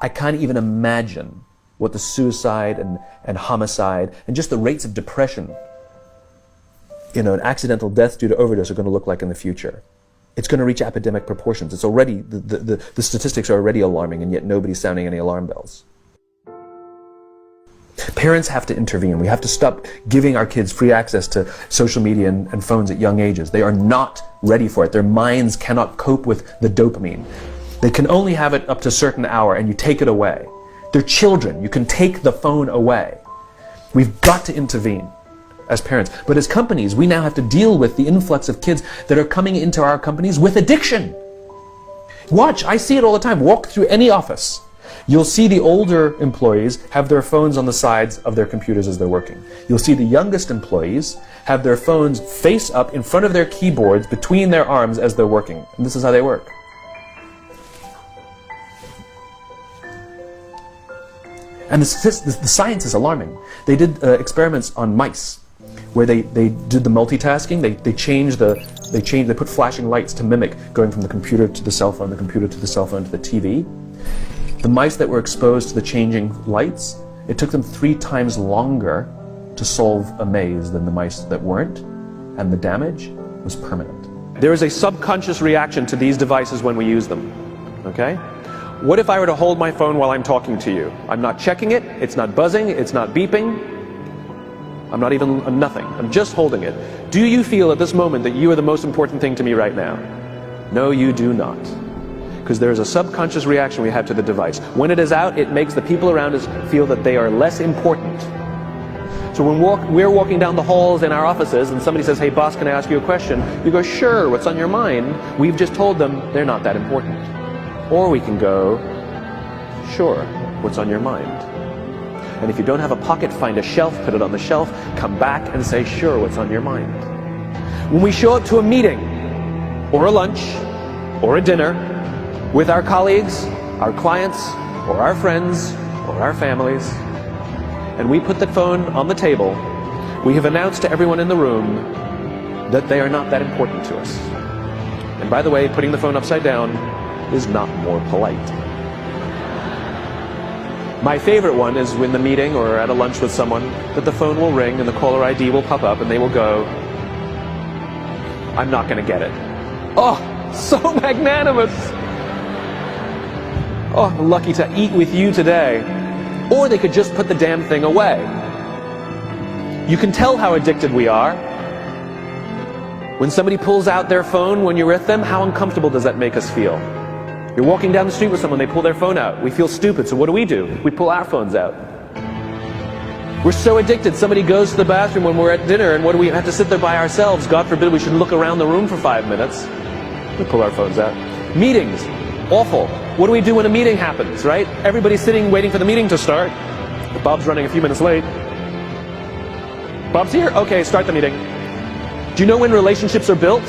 I can't even imagine what the suicide and homicide and just the rates of depression, and accidental deaths due to overdose are going to look like in the future. It's going to reach epidemic proportions. It's already, the statistics are already alarming, and yet nobody's sounding any alarm bells. Parents have to intervene. We have to stop giving our kids free access to social media and phones at young ages. They are not ready for it. Their minds cannot cope with the dopamine. They can only have it up to a certain hour, and you take it away. They're children. You can take the phone away. We've got to intervene as parents. But as companies, we now have to deal with the influx of kids that are coming into our companies with addiction. Watch, I see it all the time. Walk through any office. You'll see the older employees have their phones on the sides of their computers as they're working. You'll see the youngest employees have their phones face up in front of their keyboards between their arms as they're working. And this is how they work. And the science is alarming. They did experiments on mice where they did the multitasking. They put flashing lights to mimic going from the computer to the cell phone, the computer to the cell phone to the TV. The mice that were exposed to the changing lights, it took them 3 times longer to solve a maze than the mice that weren't, and the damage was permanent. There is a subconscious reaction to these devices when we use them, okay? What if I were to hold my phone while I'm talking to you? I'm not checking it, it's not buzzing, it's not beeping, I'm nothing, I'm just holding it. Do you feel at this moment that you are the most important thing to me right now? No, you do not. Because there is a subconscious reaction we have to the device. When it is out, it makes the people around us feel that they are less important. So when we're walking down the halls in our offices and somebody says, hey boss, can I ask you a question? You go, sure, what's on your mind? We've just told them they're not that important. Or we can go, sure, what's on your mind? And if you don't have a pocket, find a shelf, put it on the shelf, come back and say, sure, what's on your mind? When we show up to a meeting, or a lunch, or a dinner, with our colleagues, our clients, or our friends, or our families, and we put the phone on the table, we have announced to everyone in the room that they are not that important to us. And by the way, putting the phone upside down is not more polite. My favorite one is when the meeting or at a lunch with someone that the phone will ring and the caller ID will pop up and they will go, I'm not going to get it. Oh, so magnanimous. Oh, I'm lucky to eat with you today. Or they could just put the damn thing away. You can tell how addicted we are. When somebody pulls out their phone when you're with them, how uncomfortable does that make us feel? You're walking down the street with someone, they pull their phone out. We feel stupid, so what do? We pull our phones out. We're so addicted. Somebody goes to the bathroom when we're at dinner, and what do we have to sit there by ourselves? God forbid we should look around the room for 5 minutes. We pull our phones out. Meetings, awful. What do we do when a meeting happens, right? Everybody's sitting waiting for the meeting to start. Bob's running a few minutes late. Bob's here? Okay, start the meeting. Do you know when relationships are built?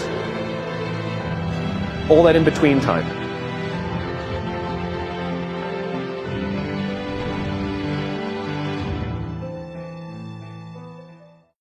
All that in between time.